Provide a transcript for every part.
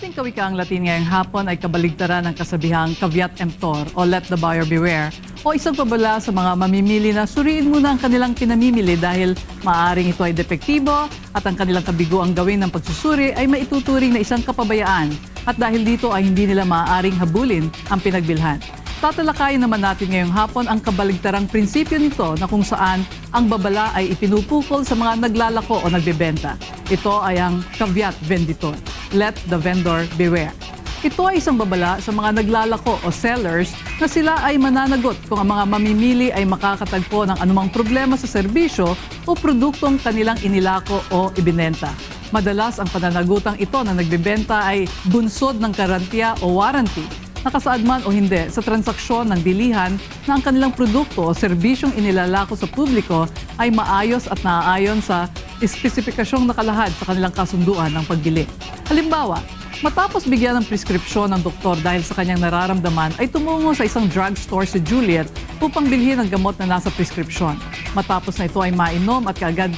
ating kawikaang Latin ngayong hapon ay kabaligtaran ng kasabihang caveat emptor o let the buyer beware o isang pabala sa mga mamimili na suriin muna ang kanilang pinamimili dahil maaaring ito ay depektibo at ang kanilang kabiguang gawin ng pagsusuri ay maituturing na isang kapabayaan at dahil dito ay hindi nila maaaring habulin ang pinagbilhan. Tatalakayin naman natin ngayong hapon ang kabaligtarang prinsipyo nito na kung saan ang babala ay ipinupukol sa mga naglalako o nagbebenta. Ito ay ang caveat venditor. Let the vendor beware. Ito ay isang babala sa mga naglalako o sellers na sila ay mananagot kung ang mga mamimili ay makakatagpo ng anumang problema sa serbisyo o produktong kanilang inilako o ibinenta. Madalas ang pananagutang ito na nagbebenta ay bunsod ng garantiya o warranty. Nakasaad man o hindi sa transaksyon ng bilihan na ang kanilang produkto o serbisyong inilalako sa publiko ay maayos at naaayon sa espesipikasyong nakalahad sa kanilang kasunduan ng pagbili. Halimbawa, matapos bigyan ng preskripsyon ng doktor dahil sa kanyang nararamdaman ay tumungo sa isang drugstore si Juliet upang bilhin ang gamot na nasa preskripsyon. Matapos na ito ay mainom at kaagad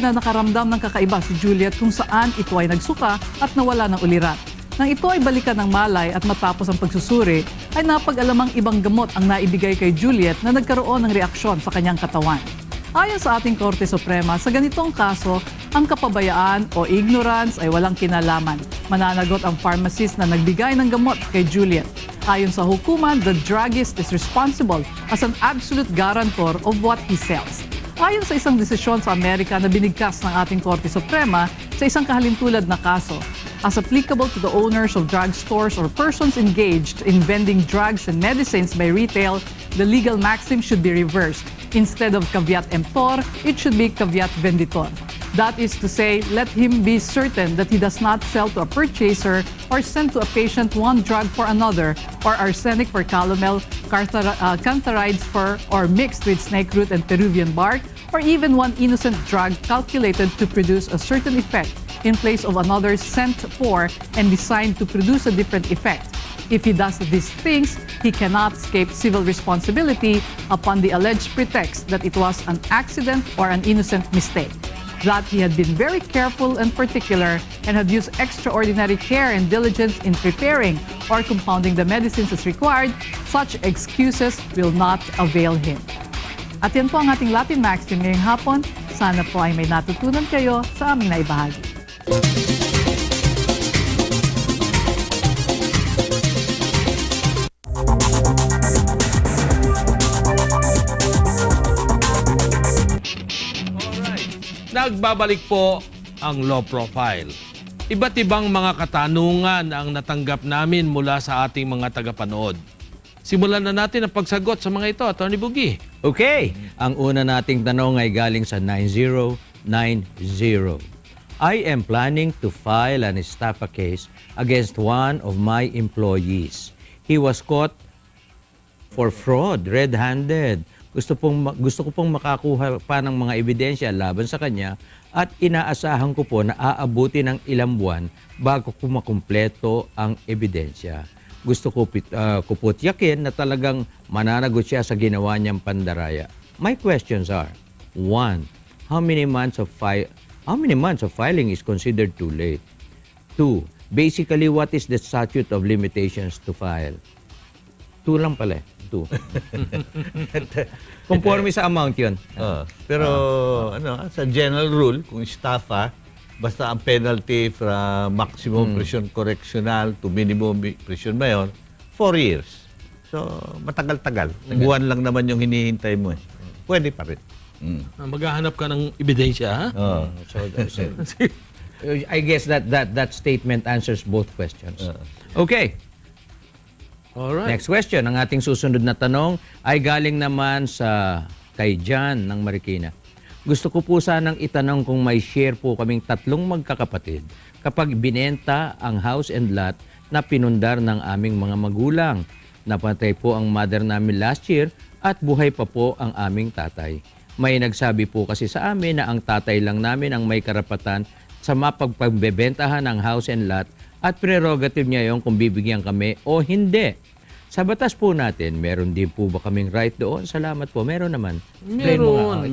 na nakaramdam ng kakaiba si Juliet kung saan ito ay nagsuka at nawala ng ulirat. Nang ito ay balikan ng malay at matapos ang pagsusuri, ay napag-alamang ibang gamot ang naibigay kay Juliet na nagkaroon ng reaksyon sa kanyang katawan. Ayon sa ating Korte Suprema, sa ganitong kaso, ang kapabayaan o ignorance ay walang kinalaman. Mananagot ang pharmacist na nagbigay ng gamot kay Juliet. Ayon sa hukuman, the druggist is responsible as an absolute guarantor of what he sells. Ayon sa isang desisyon sa Amerika na binigkas ng ating Korte Suprema sa isang kahalintulad na kaso, as applicable to the owners of drugstores or persons engaged in vending drugs and medicines by retail, the legal maxim should be reversed. Instead of caveat emptor, it should be caveat venditor. That is to say, let him be certain that he does not sell to a purchaser or send to a patient one drug for another, or arsenic for calomel, cantharides for or mixed with snake root and Peruvian bark, or even one innocent drug calculated to produce a certain effect in place of another sent for and designed to produce a different effect. If he does these things, he cannot escape civil responsibility upon the alleged pretext that it was an accident or an innocent mistake. That he had been very careful and particular and had used extraordinary care and diligence in preparing or compounding the medicines as required, such excuses will not avail him. At yan po ang ating Latin Maxim ngayong hapon. Sana po ay may natutunan kayo sa aming naibahagi. Nagbabalik po ang Law Profile. Iba't ibang mga katanungan ang natanggap namin mula sa ating mga tagapanood. Simulan na natin ang pagsagot sa mga ito, Atty. Bugi. Okay, ang una nating tanong ay galing sa 9090. I am planning to file an estafa case against one of my employees. He was caught for fraud, red-handed. Gusto ko pong makakuha pa ng mga ebidensya laban sa kanya at inaasahan ko po na aabuti ng ilang buwan bago ko makumpleto ang ebidensya. Gusto ko po tiyakin na talagang mananagot siya sa ginawa niyang pandaraya. My questions are: 1. How many months of filing is considered too late? 2. Basically, what is the statute of limitations to file? 2 lang pala. 2. Conforme sa amount yun. Pero sa general rule, kung estafa, basta ang penalty from maximum prison correctional to minimum prison mayor, 4 years. So, matagal-tagal. Buwan lang naman yung hinihintay mo. Pwede pa rin. Maghahanap ka ng ebidensya, ha? I guess that statement answers both questions. Okay. Alright. Next question. Ang ating susunod na tanong ay galing naman sa kay John ng Marikina. Gusto ko po sanang itanong kung may share po kaming 3 magkakapatid kapag binenta ang house and lot na pinundar ng aming mga magulang. Napatay po ang mother namin last year at buhay pa po ang aming tatay. May nagsabi po kasi sa amin na ang tatay lang namin ang may karapatan sa mapagbebentahan ng house and lot at prerogative niya yung kung bibigyan kami o hindi. Sa batas po natin, meron din po ba kaming right doon? Salamat po. Meron naman. Meron.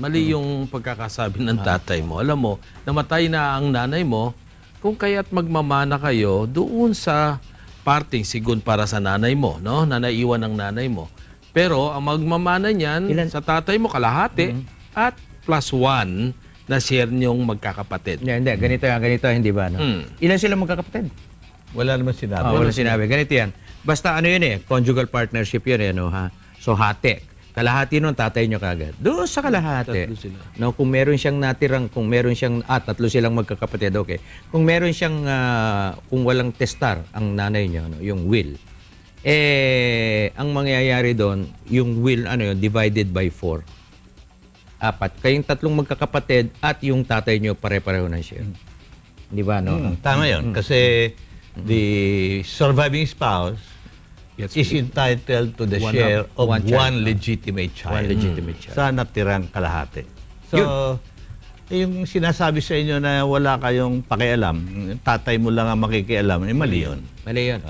Mali yung pagkakasabi ng tatay mo. Alam mo, namatay na ang nanay mo, kung kaya't magmamana kayo doon sa parting sigun para sa nanay mo, no? Na naiwan ng nanay mo. Pero ang magmamana niyan sa tatay mo kalahati at +1 na share niyong magkakapatid. Hindi, ganito, hindi ba? No? Ilan sila magkakapatid? Wala naman sinabi. Wala sinabi. Ganito yan. Basta ano yun conjugal partnership yun no, ha? So hati. Kalahati nun, tatay nyo kagad. Doon sa kalahati. Tatlo sila. No, kung meron siyang natirang, tatlo silang magkakapatid, okay. Kung meron siyang, kung walang testar ang nanay niya, no, yung will, ang mangyayari doon, yung will, divided by 4. 4. Kayong tatlong magkakapatid at yung tatay nyo pare-pareho ng share. Di ba, no? Tama yun. Kasi the surviving spouse is entitled to the share of one child. one legitimate child. One legitimate child. Sa natirang kalahati. So, yung sinasabi sa inyo na wala kayong pakialam, tatay mo lang ang makikialam, mali yun. Mali yun.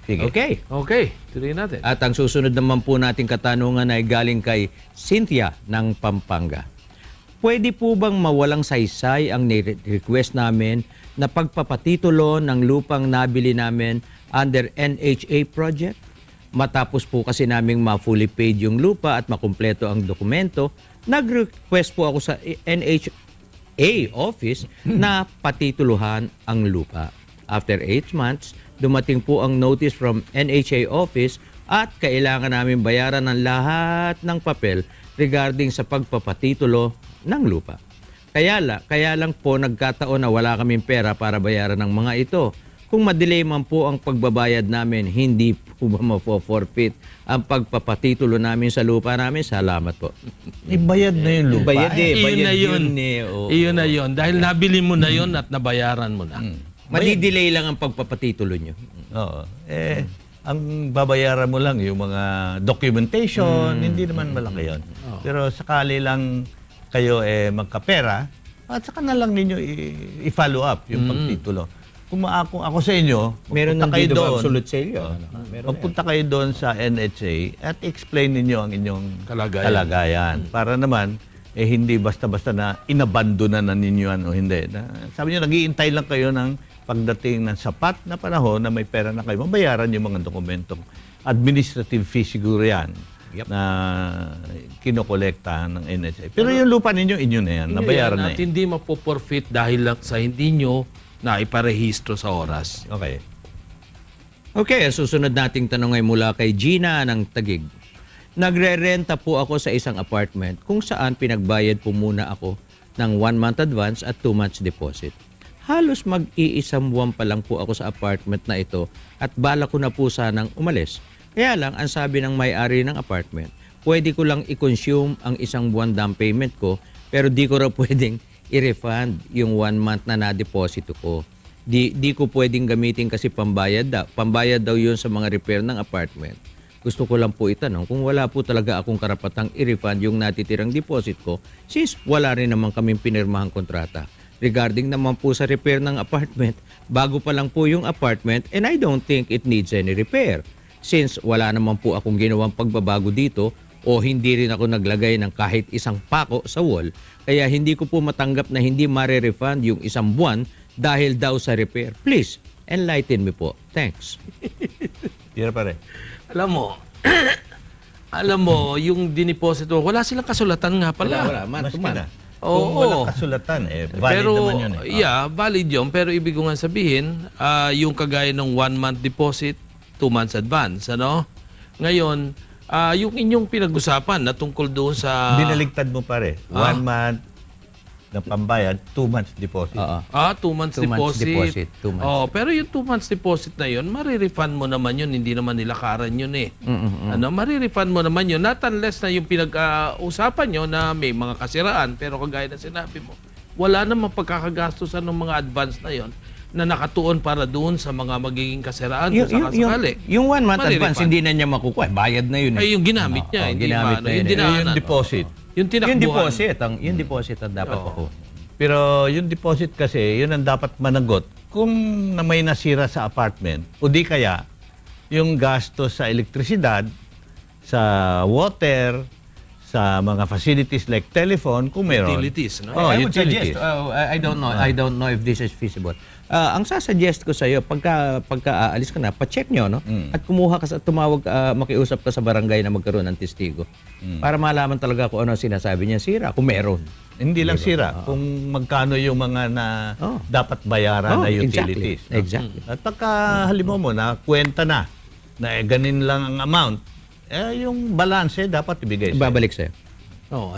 Sige. Okay. Okay, tuloy natin. At ang susunod naman po nating katanungan ay galing kay Cynthia ng Pampanga. Pwede po bang mawalang saysay ang request namin na pagpapatitulo ng lupang nabili namin under NHA project? Matapos po kasi naming ma-fully paid yung lupa at makumpleto ang dokumento, nag-request po ako sa NHA office na patituluhan ang lupa. After 8 months, dumating po ang notice from NHA office at kailangan namin bayaran ng lahat ng papel regarding sa pagpapatitulo ng lupa. Kaya lang po nagkataon na wala kaming pera para bayaran ng mga ito. Kung madelay man po ang pagbabayad namin, hindi po ba mafo-forfeit ang pagpapatitulo namin sa lupa namin? Salamat po. Ibayad na yung lupa. Bayad Iyon na yun. Oo. Iyon na yun. Dahil nabili mo na yun at nabayaran mo na. Madidelay lang ang pagpapatitulo nyo. Oo. Ang babayaran mo lang yung mga documentation, hindi naman malaki yun. Pero sakali lang kayo magkapera, at saka na lang ninyo i-follow up yung pagtitulo. Kung ako sa inyo, Meron ng kayo deed of doon, absolute sale yun. magpunta kayo doon sa NHA at explain ninyo ang inyong Kalagayan. kalagayan. Para naman, hindi basta-basta na inabandona na ninyo o hindi. Sabi niyo, nag-iintay lang kayo ng pagdating ng sapat na panahon na may pera na kayo, mabayaran yung mga dokumentong administrative fee siguro yan na kinokolekta ng NHA. Pero yung lupa ninyo, inyo na yan. Nabayaran na At yan. hindi mapoporfeit dahil lang sa hindi nyo na iparehistro sa oras. Okay. Okay, ang susunod nating tanong ay mula kay Gina ng Taguig. Nagre-renta po ako sa isang apartment kung saan pinagbayad po muna ako ng 1 month advance at 2 months deposit. Halos mag-iisang buwan pa lang po ako sa apartment na ito at bala ko na po sanang umalis. Kaya lang, ang sabi ng may-ari ng apartment, pwede ko lang i-consume ang isang buwan down payment ko pero di ko raw pwedeng i-refund yung 1 month na na-deposito ko. Di ko pwedeng gamitin kasi pambayad daw. Pambayad daw yun sa mga repair ng apartment. Gusto ko lang po itanong kung wala po talaga akong karapatang i-refund yung natitirang deposit ko since wala rin naman kaming pinirmahang kontrata. Regarding naman po sa repair ng apartment, bago pa lang po yung apartment and I don't think it needs any repair. Since wala naman po akong ginawang pagbabago dito o hindi rin ako naglagay ng kahit isang pako sa wall, kaya hindi ko po matanggap na hindi mare-refund yung isang buwan dahil daw sa repair. Please, enlighten me po. Thanks. Tira pa rin. Alam mo, yung diniposito, wala silang kasulatan nga pala. Wala. Man to man. Kung Oo. walang kasulatan, valid Pero, naman yun. yeah, valid yun. Pero ibig ko nga sabihin, yung kagaya ng 1 month deposit, 2 months advance, ano? Ngayon, yung inyong pinag-usapan na tungkol doon sa... Binaligtad mo pare. 1 month na pambayad, 2 months deposit. 2 months 2 months deposit. deposit, 2 months. Oh, pero yung 2 months deposit na yun, marirefund mo naman yun. Hindi naman nilakaran yun eh. Ano, marirefund mo naman yun. Not unless na yung pinag-usapan nyo na may mga kasiraan, pero kagaya na sinabi mo, wala namang pagkakagastusan ng mga advance na yun na nakatuon para doon sa mga magiging kasiraan kung sakasakali. Yung 1 month Marirefund. advance, hindi na niya makukuha. Bayad na yun. Ay, yung ginamit niya. Hindi ginamit na yun. Yung dinaanan. Yung deposit. Yung tinakbuhan. Yung deposit ang dapat makuha. Pero yung deposit kasi, yun ang dapat managot kung na may nasira sa apartment o di kaya yung gasto sa elektrisidad, sa water, sa mga facilities like telephone, kung meron. Utilities, no? Oh, I would utilities. suggest, I don't know if this is feasible. Ang sasuggest ko sa iyo, pagka aalis ka na, pa-check nyo, no? At kumuha ka sa tumawag, makiusap ka sa barangay na magkaroon ng testigo. Para malaman talaga kung ano ang sinasabi niya sira, kung meron. Hindi lang sira, kung magkano yung mga na dapat bayaran na utilities. Exactly. At pagka halimbawa mo na kwenta na ganin lang ang amount, yung balance dapat ibigay sa'yo. Babalik sa'yo.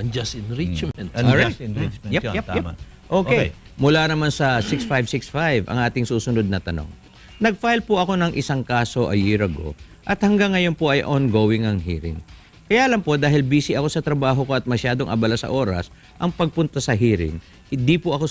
Unjust enrichment. Unjust enrichment Yep, yun, yep, tama. Okay. Mula naman sa 6565, ang ating susunod na tanong. Nag-file po ako ng isang kaso a year ago at hanggang ngayon po ay ongoing ang hearing. Kaya lang po dahil busy ako sa trabaho ko at masyadong abala sa oras, ang pagpunta sa hearing, hindi po ako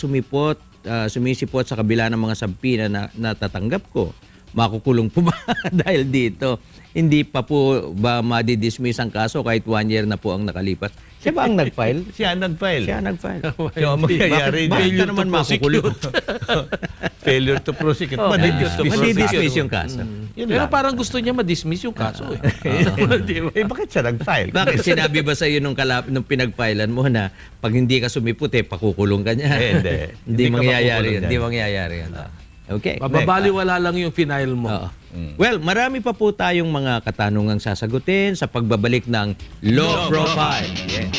sumisipot sa kabila ng mga sabpi na natatanggap ko. Makukulong po ba dahil dito? Hindi pa po ba madidismiss ang kaso kahit 1 year na po ang nakalipas? Siya ba ang nag-file? Siya ang nag-file. Siya nag-file. So, ang mangyayari Bakit ka dyan, naman makukulong? failure to prosecute. Madidismiss yung kaso. Yun Pero lang. parang gusto niya ma-dismiss yung kaso. Di ba? Bakit siya nag-file? Bakit sinabi ba sa iyo nung pinag-filean mo na pag hindi ka sumipot pakukulong ka niya? Hindi. Hindi Hindi ka mangyayari makukulong yan. Hindi dyan. mangyayari yan. Okay. Mababaliwala lang yung final mo. Oo. Well, marami pa po tayong mga katanungang sasagutin sa pagbabalik ng Law Profile. Yeah.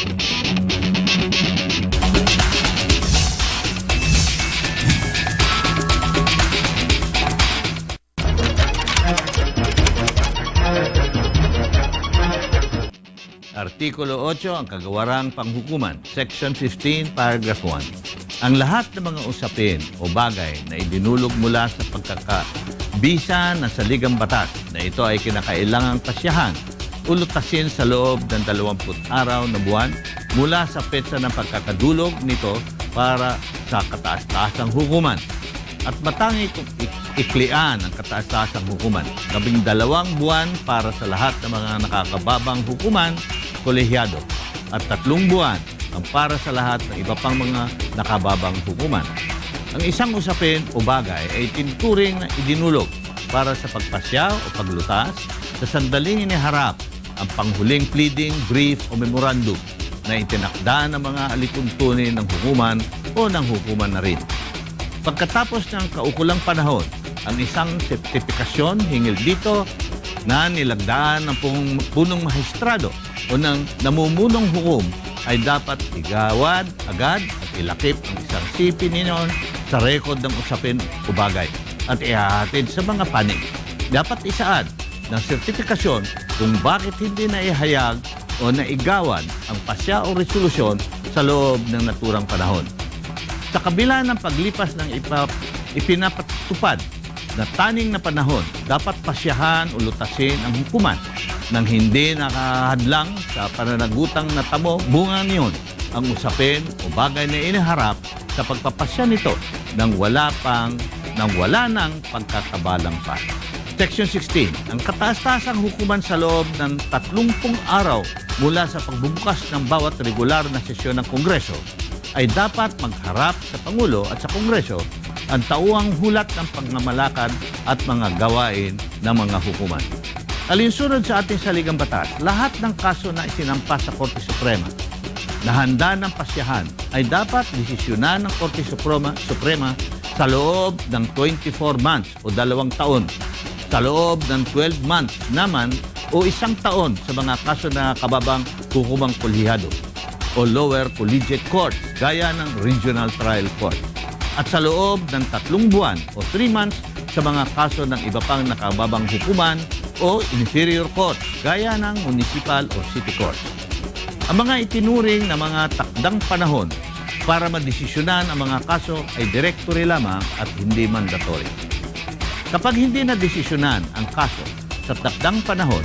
Artikulo 8, ang kagawarang panghukuman. Section 15, paragraph 1. Ang lahat ng mga usapin o bagay na idinulog mula sa pagkakabisa ng saligang batas na ito ay kinakailangang pasyahan, ulutasin sa loob ng 20 araw na buwan mula sa petsa ng pagkakadulog nito para sa kataas-taasang hukuman. At matangi kung iklian ang kataas-taasang hukuman, 12 buwan para sa lahat ng mga nakakababang hukuman, kolehiyado, at 3 buwan ang para sa lahat ng iba pang mga nakababang hukuman. Ang isang usapin o bagay ay tinuturing na idinulog para sa pagpasya o paglutas sa sandaling iniharap ang panghuling pleading, brief o memorandum na itinakda ng mga alituntunin ng hukuman o ng hukuman na rin. Pagkatapos ng kaukulang panahon, ang isang sertifikasyon hinggil dito na nilagdaan ng punong mahistrado o ng namumunong hukom ay dapat igawad agad at ilakip ang isang sipi ninyon sa rekod ng usapin o bagay at ihahatid sa mga panig. Dapat isaad ng sertifikasyon kung bakit hindi naihayag o naigawad ang pasya o resolusyon sa loob ng naturang panahon. Sa kabila ng paglipas ng ipinapatupad na taning na panahon, dapat pasyahan o lutasin ang hukuman nang hindi nakahadlang sa pananagutang natamo bunga niyon ang usapin o bagay na iniharap sa pagpapasya nito nang wala ng pagkakabalang pa. Section 16. Ang kataas-taasang hukuman sa loob ng 30 araw mula sa pagbubukas ng bawat regular na sesyon ng Kongreso ay dapat magharap sa Pangulo at sa Kongreso ang tauang hulat ng pagmamalakad at mga gawain ng mga hukuman. Alinsunod sa ating saligang batas, lahat ng kaso na isinampa sa Korte Suprema na handa ng pasyahan ay dapat desisyonan ng Korte Suprema sa loob ng 24 months o 2 taon, sa loob ng 12 months naman o 1 taon sa mga kaso na kababang hukumang kolehiyado o lower collegiate courts gaya ng regional trial court, at sa loob ng 3 buwan o 3 months sa mga kaso ng iba pang nakababang hukuman o inferior court gaya ng municipal o city court. Ang mga itinuring na mga takdang panahon para madesisyonan ang mga kaso ay direktory lamang at hindi mandatory. Kapag hindi na desisyonan ang kaso sa takdang panahon,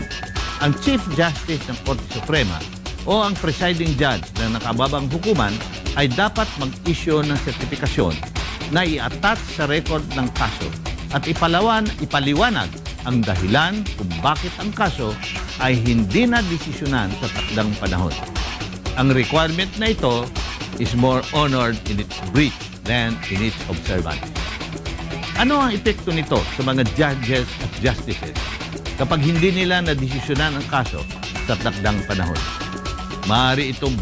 ang Chief Justice ng Korte Suprema o ang presiding judge ng nakababang hukuman ay dapat mag-issue ng sertifikasyon na i-attach sa record ng kaso at ipaliwanag ang dahilan kung bakit ang kaso ay hindi na desisyonan sa takdang panahon. Ang requirement na ito is more honored in its breach than in its observance. Ano ang epekto nito sa mga judges at justices kapag hindi nila nadesisyonan ang kaso sa takdang panahon? Maaari itong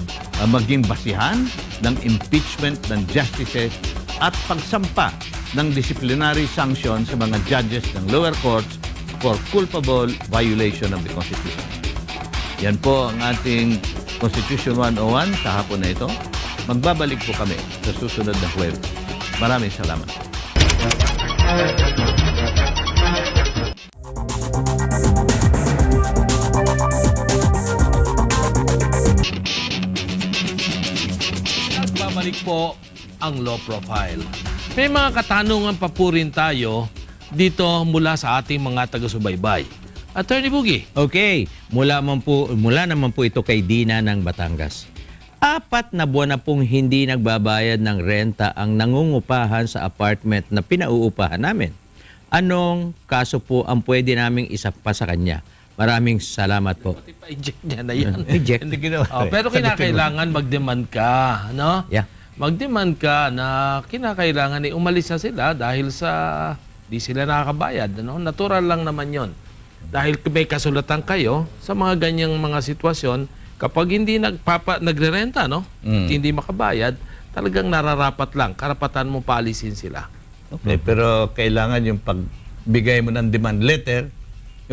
maging basihan ng impeachment ng justices at pagsampa ng disciplinary sanction sa mga judges ng lower courts for culpable violation of the Constitution. Yan po ang ating Constitution 101 sa hapon na ito. Magbabalik po kami sa susunod na Huwebes. Maraming salamat. Nagbabalik po ang low profile. May mga katanungan pa po rin tayo dito mula sa ating mga taga-subaybay. Attorney Buggy. Okay, mula naman po ito kay Dina ng Batangas. 4 na buwan na pong hindi nagbabayad ng renta ang nangungupahan sa apartment na pinauupahan namin. Anong kaso po ang pwede naming isapa sa kanya? Maraming salamat po. Pati pa-eject niya na yan. Eject. Hindi ginawa. Pero kinakailangan mag-demand ka, no? Yeah. Mag-demand ka na kinakailangan umalis na sila dahil sa di sila nakakabayad, no? Natural lang naman 'yon. Dahil may kasulatan kayo sa mga ganyang mga sitwasyon, kapag hindi nagrerenta, no? At hindi makabayad, talagang nararapat lang, karapatan mo paalisin sila. Okay, pero kailangan yung pagbigay mo ng demand letter,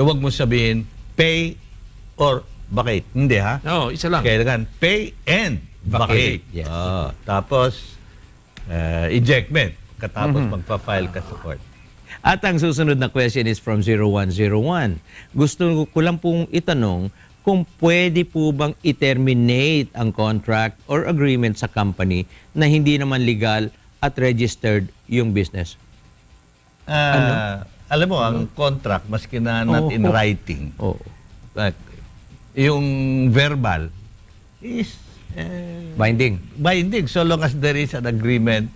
huwag mo sabihin pay or vacate. Hindi ha? Oo, isa lang. Kailangan pay and vacate. Yes. Tapos, ejectment. Katapos magpa-file ka sa court. At ang susunod na question is from 0101. Gusto ko lang pong itanong kung pwede po bang i-terminate ang contract or agreement sa company na hindi naman legal at registered yung business. Alam mo, ang contract, maski na not in writing, Oo. yung verbal is Binding. binding so long as there is an agreement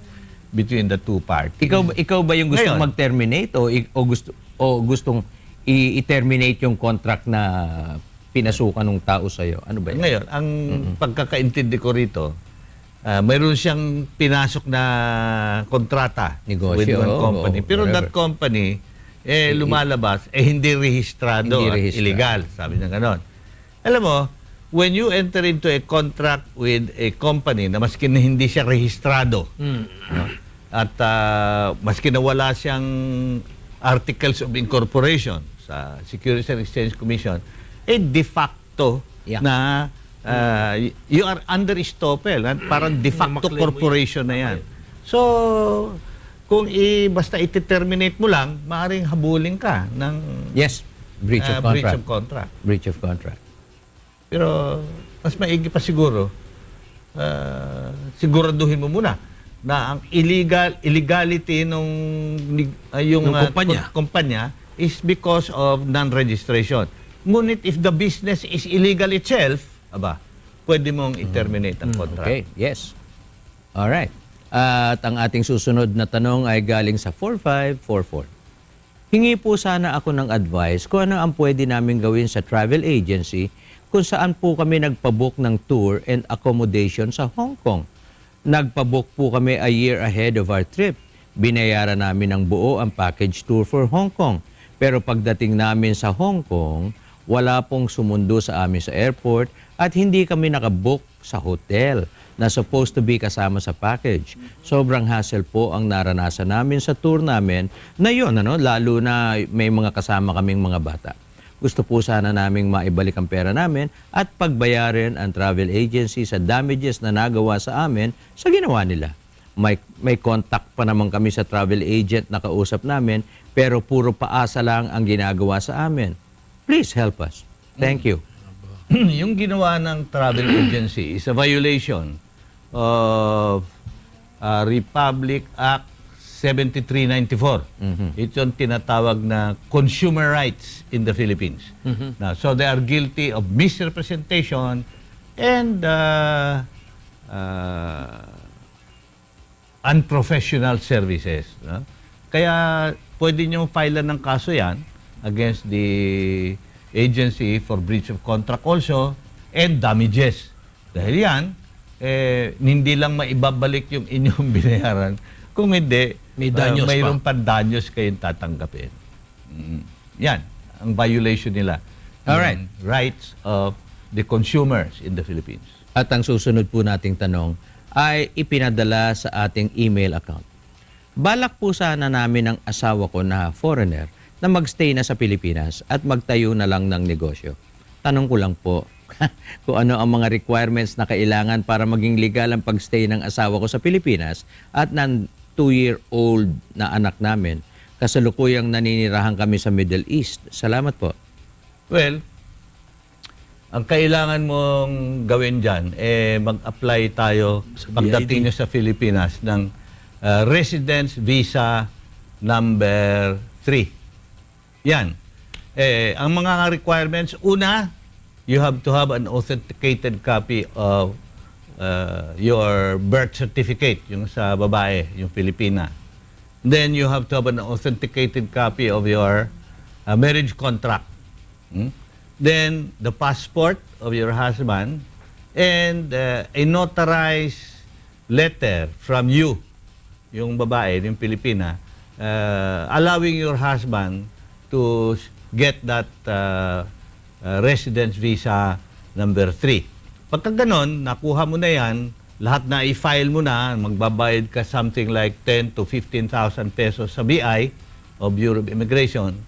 between the two parties. Ikaw ba yung gustong Ngayon. mag-terminate o gustong i-terminate yung contract na pinasukan ng tao sa iyo? Ano ba 'yan? Ngayon, ang pagkakaintindi ko rito, mayroon siyang pinasok na kontrata Negosyo, with one oo, company. Pero whatever. that company, lumalabas, hindi rehistrado Hindi at rehistrado. illegal. Sabi niya ganon. Alam mo, when you enter into a contract with a company na maski na hindi siya rehistrado, no? At maski na wala siyang articles of incorporation sa Securities and Exchange Commission, de facto Yeah. na you are under estoppel. Parang de facto maklaim mo corporation na yan. So, kung basta iti-terminate mo lang, maaaring habulin ka ng Yes, breach of breach contract. of contract. Breach of contract. Pero mas maigi pa siguro, siguraduhin mo muna na ang illegality nung yung Nung kumpanya. kumpanya is because of non-registration. Ngunit if the business is illegal itself, pwede mong i-terminate ang contract. Okay, yes. All right. At ang ating susunod na tanong ay galing sa 4544. Hingi po sana ako ng advice kung ano ang pwede namin gawin sa travel agency kung saan po kami nagpabook ng tour and accommodation sa Hong Kong. Nagpabook po kami a year ahead of our trip. Binayaran namin ng buo ang package tour for Hong Kong. Pero pagdating namin sa Hong Kong, wala pong sumundo sa amin sa airport at hindi kami nakabook sa hotel na supposed to be kasama sa package. Sobrang hassle po ang naranasan namin sa tour namin na yun, lalo na may mga kasama kaming mga bata. Gusto po sana naming maibalik ang pera namin at pagbayarin ang travel agency sa damages na nagawa sa amin sa ginawa nila. May contact pa naman kami sa travel agent na kausap namin pero puro paasa lang ang ginagawa sa amin. Please help us. Thank you. Yung ginawa ng travel agency is a violation of Republic Act 7394. Ito yung tinatawag na consumer rights in the Philippines. Now, so they are guilty of misrepresentation and unprofessional services. No? Kaya pwede nyo filean ng kaso yan against the agency for breach of contract also and damages. Dahil yan, hindi lang maibabalik yung inyong binayaran. Kung hindi, May danyos mayroon pa danyos kayong tatanggapin. Yan, ang violation nila. Alright. Ng rights of the consumers in the Philippines. At ang susunod po nating tanong ay ipinadala sa ating email account. Balak po sana namin ng asawa ko na foreigner na magstay na sa Pilipinas at magtayo na lang ng negosyo. Tanong ko lang po, kung ano ang mga requirements na kailangan para maging legal ang pagstay ng asawa ko sa Pilipinas at ng 2-year-old na anak namin. Kasalukuyang naninirahan kami sa Middle East. Salamat po. Well, ang kailangan mong gawin dyan, mag-apply tayo pagdating nyo sa Pilipinas ng Residence Visa number 3. Yan. Ang mga requirements, una, you have to have an authenticated copy of your birth certificate, yung sa babae, yung Pilipina. Then you have to have an authenticated copy of your marriage contract. Then the passport of your husband and a notarized letter from you, yung babae, yung Pilipina, allowing your husband to get that residence visa number 3. Pagka ganon, nakuha mo na yan, lahat na i-file mo na, magbabayad ka something like 10 to 15,000 pesos sa BI o Bureau of Immigration,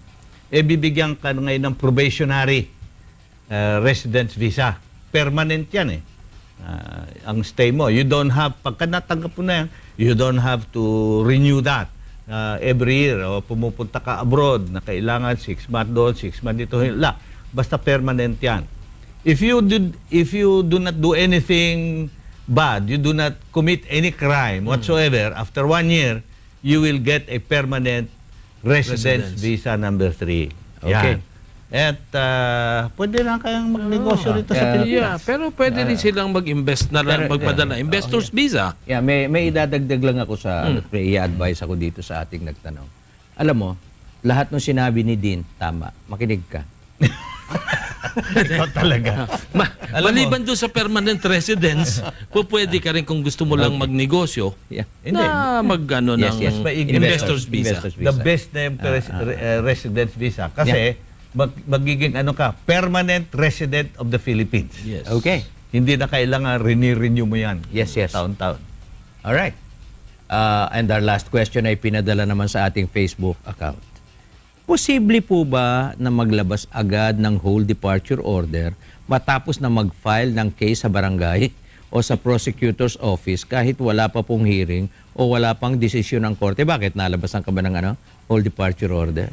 bibigyan ka ngayon ng probationary residence visa. Permanent yan ang stay mo. You don't have, pagka natanggap mo na yan, you don't have to renew that every year. O pumupunta ka abroad na kailangan 6 months doon, 6 months dito. Basta permanent yan. If you do not do anything bad, you do not commit any crime whatsoever, after 1 year, you will get a permanent residence visa number 3. Okay. Yan. At pwede na kayang magnegosyo rito sa Pilipinas. Pero pwede rin silang mag-invest na lang, magpadala. Investors visa. Yeah, may idadagdag lang ako sa may i-advise ako dito sa ating nagtanong. Alam mo, lahat ng sinabi ni Dean, tama. Makinig ka. Ikaw talaga. Maliban doon sa permanent residence, pwede ka rin kung gusto mo lang magnegosyo Yeah. na mag-ano ng investors visa. The best na yung residence visa. Kasi magiging permanent resident of the Philippines. Yes. Okay. Hindi na kailangan renew mo yan. Yes. Taon-taon. Alright. And our last question ay pinadala naman sa ating Facebook account. Posible po ba na maglabas agad ng whole departure order matapos na mag-file ng case sa barangay o sa prosecutor's office kahit wala pa pong hearing o wala pang desisyon ng korte? Bakit nalabasan ka ba ng whole departure order?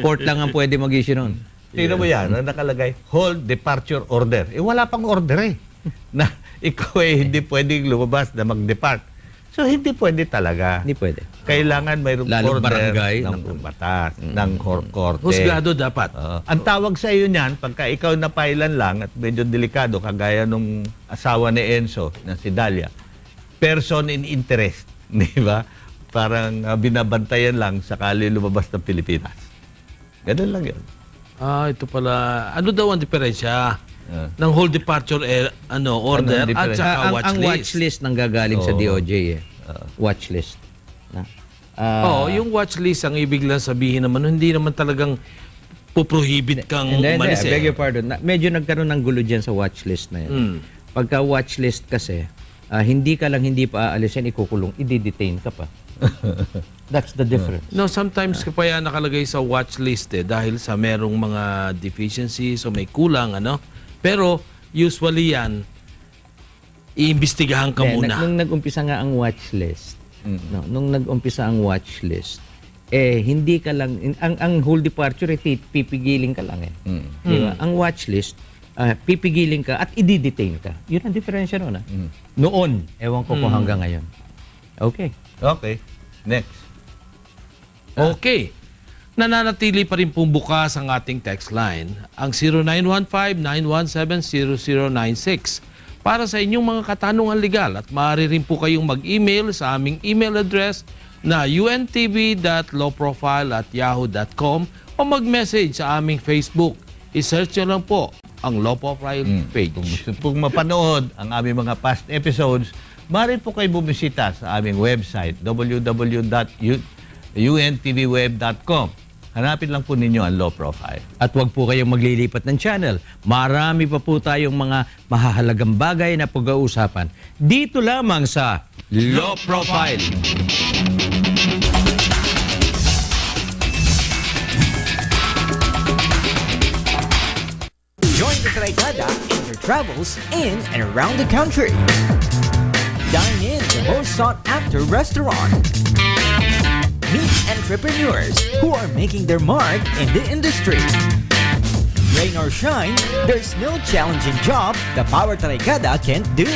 Court lang ang pwede mag-issue nun. Tingnan mo yan, nakalagay, whole departure order. Wala pang order na ikaw hindi pwedeng lumabas na mag-depart. So, hindi pwede talaga. Hindi pwede. Kailangan mayroong Lalong order barangay, ng batas, ng korte. Husgado dapat. Ang tawag sa iyo niyan, pagka ikaw napailan lang at medyo delikado, kagaya nung asawa ni Enzo, na si Dalia, person in interest, di ba? Parang binabantayan lang sakali lumabas ng Pilipinas. Ganun lang yun. Ito pala. Ano daw ang diferensya ng whole departure order Ano ang at saka ang watch list? watch list nang gagaling sa DOJ watch list. Yung watch list, ang ibig lang sabihin naman, hindi naman talagang puprohibit kang umalis I beg your pardon. Medyo nagkaroon ng gulo dyan sa watch list na yan. Pagka watch list kasi, hindi ka lang hindi pa aalisin, ikukulong, i-detain ka pa. That's the difference. No, sometimes kaya nakalagay sa watch list dahil sa merong mga deficiencies o may kulang, Pero usually yan, iimbestigahan ka muna. Nung nag-umpisa nga ang watch list, nung nag-umpisa ang watch list, hindi ka lang, ang whole departure, pipigiling ka lang Di ba? Ang watch list, pipigiling ka at i-detain ka. Yun ang diferensya noon. Noon, ewan ko kung hanggang ngayon. Okay. Okay. Next. Okay. Nananatili pa rin pong bukas ang ating text line, ang 0915-917-0096 para sa inyong mga katanungan legal at maaari rin po kayong mag-email sa aming email address na untv.lawprofile@yahoo.com o mag-message sa aming Facebook. I-search nyo lang po ang Law Profile page. Kung gusto pong mapanood ang aming mga past episodes, maaari po kayo bumisita sa aming website, www.untvweb.com. Hanapin lang po ninyo ang Law Profile. At huwag po kayong maglilipat ng channel. Marami pa po tayong mga mahahalagang bagay na pag-uusapan. Dito lamang sa Law Profile. Barkada in your travels in and around the country. Dine in the most sought-after restaurant. Meet entrepreneurs who are making their mark in the industry. Rain or shine, there's no challenging job the Power Barkada can't do.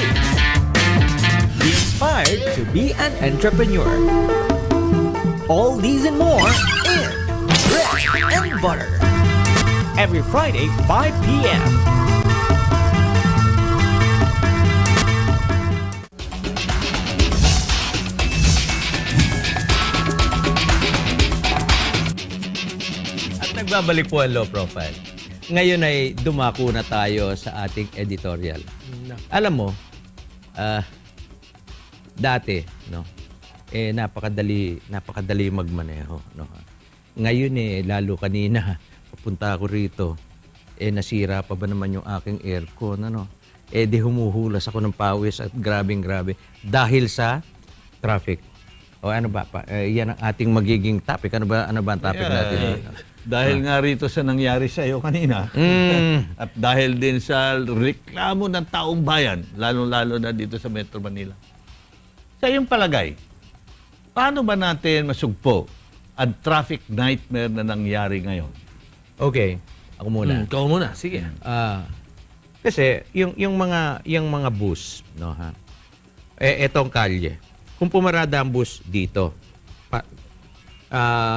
Be inspired to be an entrepreneur. All these and more in Bread and Butter. Every Friday, 5 p.m. At nagbabalik po ang Low Profile. Ngayon ay dumako na tayo sa ating editorial. Alam mo, dati, no, napakadali magmaneho. No? Ngayon lalo kanina, papunta ako rito, nasira pa ba naman yung aking aircon, ano? Di humuhulas ako ng pawis at grabe dahil sa traffic. O ano ba? Yan ang ating magiging topic. Ano ba ang topic natin? Dahil nga rito sa nangyari sa iyo kanina, at dahil din sa reklamo ng taong bayan, lalo-lalo na dito sa Metro Manila. Sa iyong palagay, paano ba natin masugpo ang traffic nightmare na nangyari ngayon? Okay, ako muna. Ikaw muna, sige. Kasi yung mga bus, no ha. Etong kalye. Kung pumarada ang bus dito,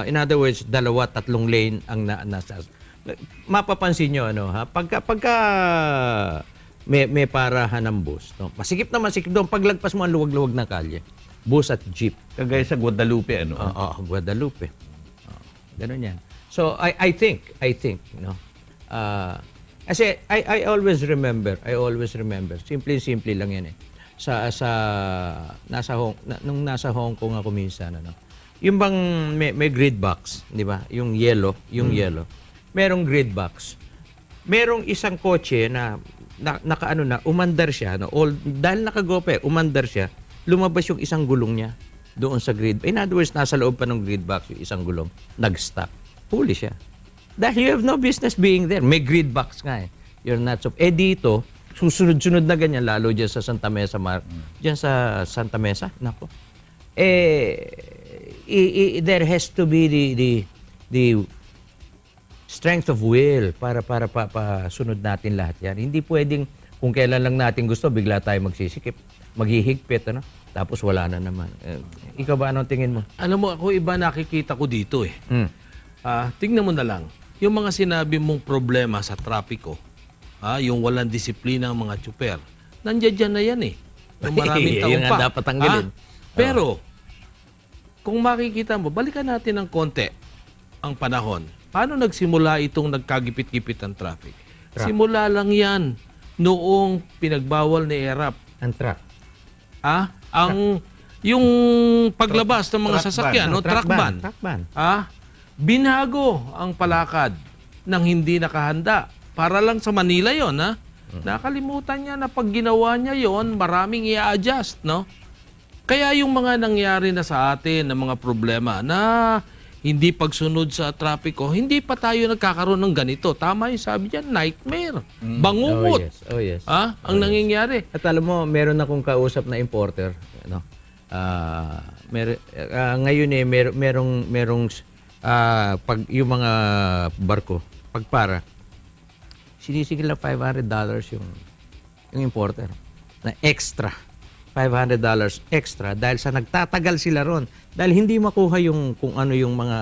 in other words, 2-3 lane ang nasa. Mapapansin nyo, ano ha, pagka may parahan ng bus, no? Masikip doon paglagpas mo ang luwag-luwag ng kalye. Bus at jeep. Kagaya sa Guadalupe, ano? Guadalupe. Ganun yan. So I think, no. Kasi I always remember, simple lang yan nung nasa Hong Kong ako minsan, ano. Yung bang may grid box, di ba? Yung yellow. Merong grid box. Merong isang kotse na umandar siya, no? Dahil nakagope, umandar siya, lumabas yung isang gulong niya doon sa grid. In other words, nasa loob pa ng grid box yung isang gulong. Nag-stop. Huli siya. Dahil you have no business being there. May grid box nga eh. You're not so... dito, susunod-sunod na ganyan, lalo dyan sa Santa Mesa, dyan sa Santa Mesa, nako. There has to be the strength of will para sunod natin lahat yan. Hindi pwedeng kung kailan lang natin gusto, bigla tayo magsisikip, maghihigpit, ano? Tapos wala na naman. Ikaw ba, anong tingin mo? Alam mo, ako iba nakikita ko dito eh. Tingnan mo na lang, yung mga sinabi mong problema sa trapiko, yung walang disiplina ng mga tsuper, nandiyan na yan eh. Yung maraming taon Yun pa. ang dapat tanggalin. Pero, kung makikita mo, balikan natin ng konti ang panahon. Paano nagsimula itong nagkagipit-gipit ang traffic? Simula lang yan noong pinagbawal ni ERAP. Ang truck. Yung paglabas ng mga sasakyan, truck ban. Truck ban. Binago ang palakad ng hindi nakahanda. Para lang sa Manila yon, ha? Nakalimutan niya na pag ginawa niya yon, maraming i-adjust, no? Kaya yung mga nangyari na sa atin ng mga problema na hindi pagsunod sa trapiko, hindi pa tayo nagkakaroon ng ganito. Tama yung sabi niya, nightmare. Bangungot. Oh yes. Ang nangyayari. At alam mo, meron akong kausap na importer, ano? Ngayon merong pag yung mga barko, pagpara, sinisigil na $500 yung importer na extra. $500 extra dahil sa nagtatagal sila ron. Dahil hindi makuha yung kung ano yung mga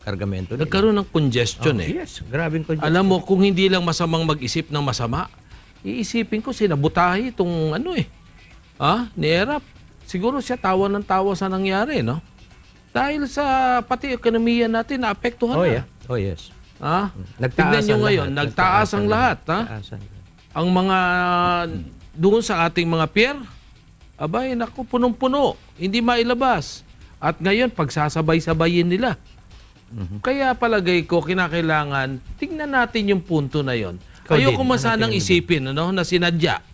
kargamento nila. Nagkaroon ng congestion eh. Yes, grabing congestion. Alam mo, kung hindi lang masamang mag-isip ng masama, iisipin ko sinabutahi itong ni ERAP. Siguro siya tawa ng tawa sa nangyari, no? Dahil sa pati ekonomiya natin, naapektuhan na. Oh yes. Tignan nyo ngayon, nagtaas ang lahat. Ang mga doon sa ating mga pier, abay, naku, punong-puno. Hindi mailabas. At ngayon, pagsasabay-sabayin nila. Kaya palagay ko, kinakailangan, tingnan natin yung punto na yon. Ayoko man sanang isipin na sinadya.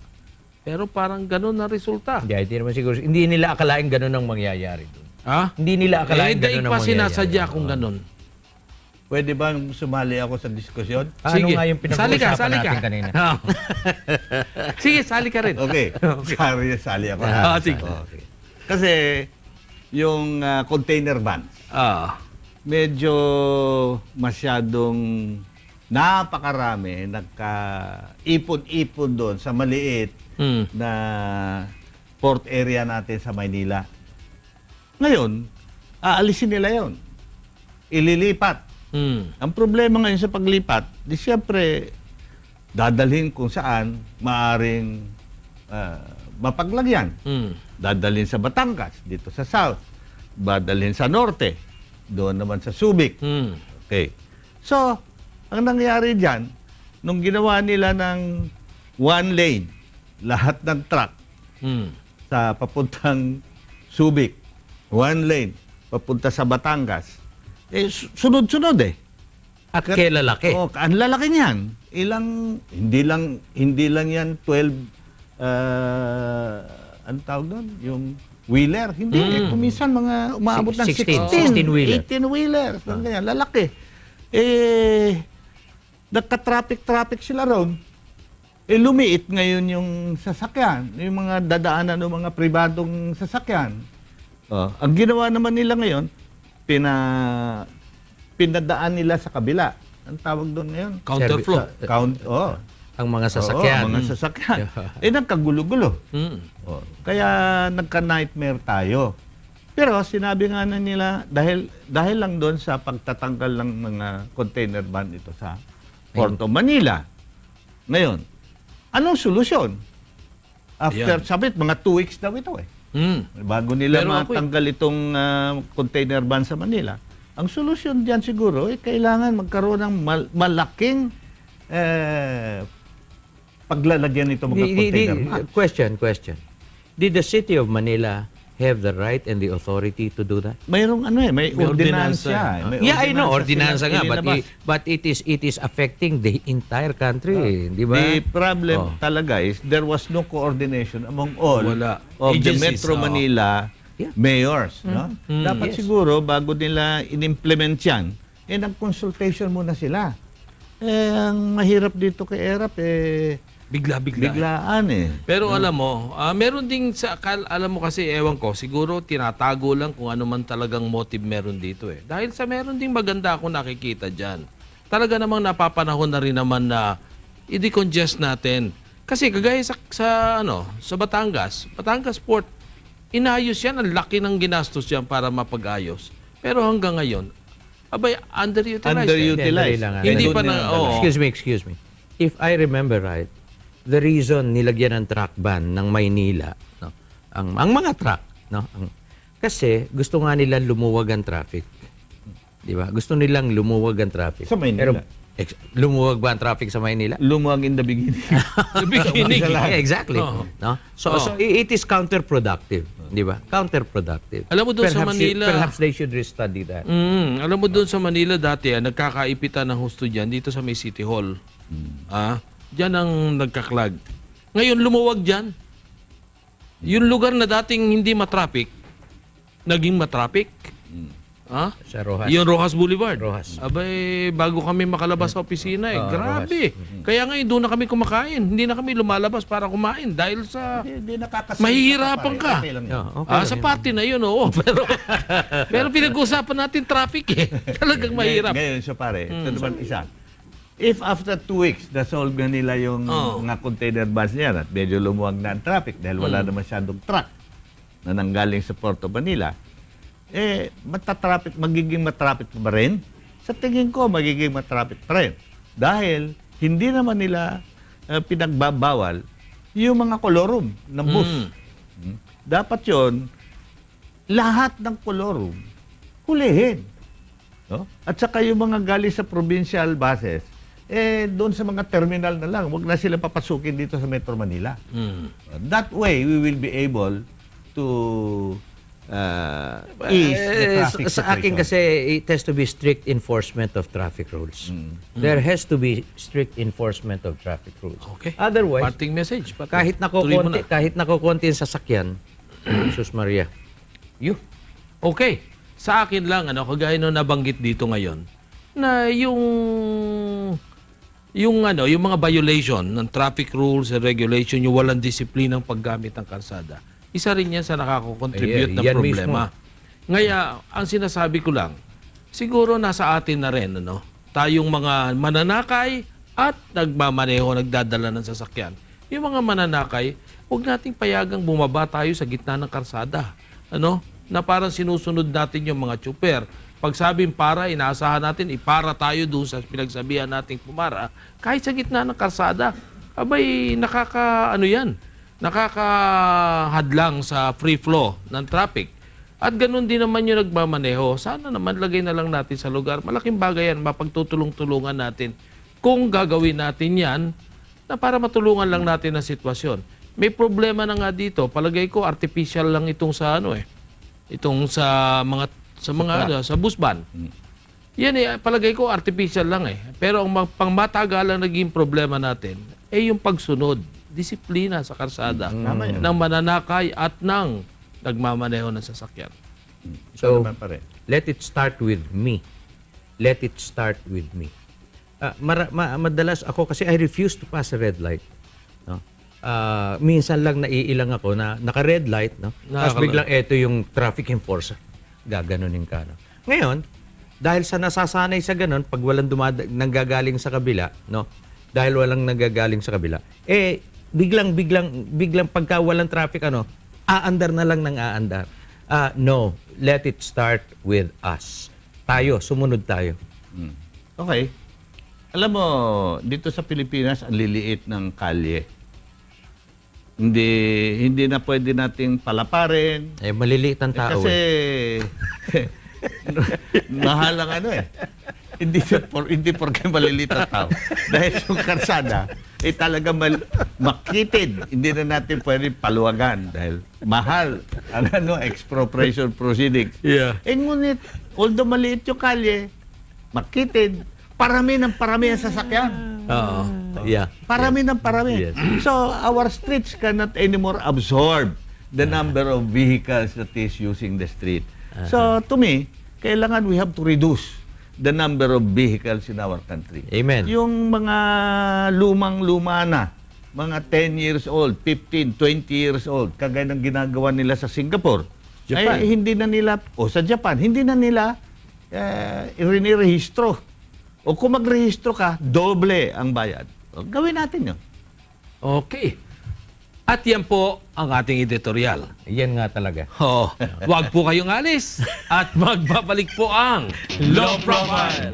Pero parang ganun na resulta. Hindi naman siguro. Hindi nila akalain ganun ang mangyayari doon. Ha? Hindi nila akalain ganun ang pa mangyayari. sinasadya kung ganun. Pwede bang sumali ako sa diskusyon? Ano nga yung Sali ka, pinag-uusapan sali ka. natin kanina? Oo. Sige, sali ka rin. Okay. Sali ako. Sige. Okay. Kasi yung container vans, Ah. medyo masyadong napakarami nagka-ipon-ipon doon sa maliit Mm. na port area natin sa Maynila. Ngayon, aalisin nila yon, ililipat. Mm. Ang problema ngayon sa paglipat, di siyempre dadalhin kung saan maaring mapaglagyan. Mm. Dadalhin sa Batangas, dito sa South. Dadalhin sa Norte, doon naman sa Subic. Mm. Okay. So, ang nangyari dyan, nung ginawa nila ng one lane, lahat ng truck Mm. sa papuntang Subic, one lane, papunta sa Batangas, sunod-sunod eh. At kailalaki. Oh, ang lalaki niyan. Hindi lang yan 12, ano tawag doon? Yung wheeler. Hindi eh. Kumisan mga umaabot ng 16 wheeler. 18 wheelers. Ganyan, lalaki. Nagka-traffic sila ron. Lumiit ngayon yung sasakyan. Yung mga dadaanan ng mga pribadong sasakyan. Ang ginawa naman nila ngayon, pinadaan nila sa kabila. Ang tawag doon ngayon? Counterflow. Ang mga sasakyan. Oo, mga sasakyan. Nagkagulo-gulo. Mm. Kaya nagka-nightmare tayo. Pero sinabi nga na nila, dahil lang doon sa pagtatanggal ng mga container van ito sa Porto Manila. Ngayon, anong solusyon? After, Ayan. sabi, mga 2 weeks daw ito eh. Mm. Bago nila Pero ako matanggal itong container van sa Manila. Ang solusyon diyan siguro kailangan magkaroon ng malaking paglalagyan nito mga container van. Question. Did the city of Manila have the right and the authority to do that? Mayroong may May ordinansa. ordinansa. Yeah, I know, ordinansa ordinansa nga, silang but it is affecting the entire country, di ba? The problem talaga is there was no coordination among all Wala. of the Agencies, Metro Manila Yeah. mayors. No? Dapat Yes. siguro bago nila in-implement yan, nag-consultation muna sila. Ang mahirap dito kay ERAP, Bigla-bigla. biglaan eh. Pero alam mo, meron ding alam mo kasi, ewan ko, siguro tinatago lang kung ano man talagang motive meron dito eh. Dahil sa meron ding maganda akong nakikita dyan. Talaga namang napapanahon na rin naman na i-decongest natin. Kasi kagaya sa Batangas Port, inayos yan, ang laki ng ginastos yan para mapag-ayos. Pero hanggang ngayon, underutilized. Underutilized. Hindi pa Nandun na, talaga. Excuse me. If I remember right, the reason nilagyan ng truck ban ng Maynila, no, ang mga truck, no, kasi gusto nga nilang lumuwag ang traffic. Di ba? Gusto nilang lumuwag ang traffic. Sa Maynila? Lumuwag ba ang traffic sa Maynila? Lumuwag in the beginning. The beginning. Yeah, exactly. Oo. No? So it is counterproductive, di ba? Counterproductive. Alam mo doon sa Manila- perhaps they should restudy that. Alam mo doon sa Manila dati, nagkakaipitan ng husto dyan dito sa may City Hall. Diyan ang nagkaklag. Ngayon, lumuwag dyan. Yung lugar na dating hindi matraffic, naging matraffic. Sa Rojas. Yung Rojas Boulevard. Rojas. Abay, bago kami makalabas sa opisina grabe. Kaya ngayon doon na kami kumakain. Hindi na kami lumalabas para kumain dahil sa Hindi nakakasama. mahihirapan ka. Okay lang yun. Okay. Sa party na yun, oo. Pero pinag-uusapan natin traffic eh. Talagang mahirap. Ngayon, so pare, ito naman isa. If after 2 weeks, na-solve na nila yung mga container vans niya at medyo lumuwag na ang traffic dahil wala na masyadong truck na nanggaling sa Porto Manila, magiging matraffic pa rin? Sa tingin ko, magiging matraffic pa rin. Dahil hindi naman nila pinagbabawal yung mga kolorum ng bus. Dapat yon lahat ng kolorum hulihin. No? At saka yung mga galing sa provincial buses, doon sa mga terminal na lang, wag na sila papasukin dito sa Metro Manila. That way, we will be able to ease the traffic Sa akin situation. kasi, it has to be strict enforcement of traffic rules. There has to be strict enforcement of traffic rules. Okay. Otherwise, Parting message. kahit nakukunti ang sasakyan, Jesus Maria, Okay. Sa akin lang, kagaya nung nabanggit dito ngayon, na yung mga violation ng traffic rules and regulation, yung walang disiplinang paggamit ng kalsada, isa rin yan sa nakako-contribute ng Yan problema. Ngaya, ang sinasabi ko lang, siguro nasa atin na rin, tayong mga mananakay at nagmamaneho, nagdadala ng sasakyan. Yung mga mananakay, huwag nating payagang bumaba tayo sa gitna ng kalsada. Na parang sinusunod natin yung mga tsuper. Pag sabing para, inaasahan natin, ipara tayo doon sa pinagsabihan nating pumara, kahit sa gitna ng kalsada. Abay, nakakahadlang sa free flow ng traffic. At ganun din naman yung nagmamaneho. Sana naman lagay na lang natin sa lugar. Malaking bagay yan, mapagtutulong-tulungan natin. Kung gagawin natin yan, na para matulungan lang natin ang sitwasyon. May problema na nga dito. Palagay ko, artificial lang itong sa itong sa bus ban. Yan palagay ko artificial lang Pero ang pangmatagalang naging problema natin yung pagsunod, disiplina sa karsada ng mananakay at ng nagmamaneho ng sasakyan. So, naman pare. let it start with me. Let it start with me. Madalas ako kasi I refuse to pass a red light. No? Minsan lang naiilang ako na naka-red light, no? Tapos biglang eto yung traffic enforcer. Gaganunin ka, no? Ngayon, dahil sa nasasanay sa ganun, pag walang nanggagaling sa kabila, no? Dahil walang nanggagaling sa kabila, biglang pagka walang traffic, aandar na lang ng aandar. No, let it start with us. Tayo, sumunod tayo. Okay. Alam mo, dito sa Pilipinas, ang liliit ng kalye. Hindi na pwede nating palaparin. Maliliit ang tao. Kasi mahal ang hindi porke maliliit ang tao. Dahil yung karsada, talaga makitid. Hindi na natin pwede paluwagan dahil mahal ang expropriation proceedings. Yeah. Ngunit, although maliit yung kalye, makitid, parami ang sasakyan. Oo. Yeah. Parami ng parami. Yes. So, our streets cannot anymore absorb the number of vehicles that is using the street. So, to me, kailangan we have to reduce the number of vehicles in our country. Amen. Yung mga lumang-luma na, mga 10 years old, 15, 20 years old, kagaya ng ginagawa nila sa Singapore, Japan. ay hindi na nila, sa Japan, hindi na nila irinirehistro. O kung magrehistro ka, doble ang bayad. O, gawin natin yun. Okay. At yan po ang ating editorial. Yan nga talaga. Wag po kayong alis at magbabalik po ang Low Profile.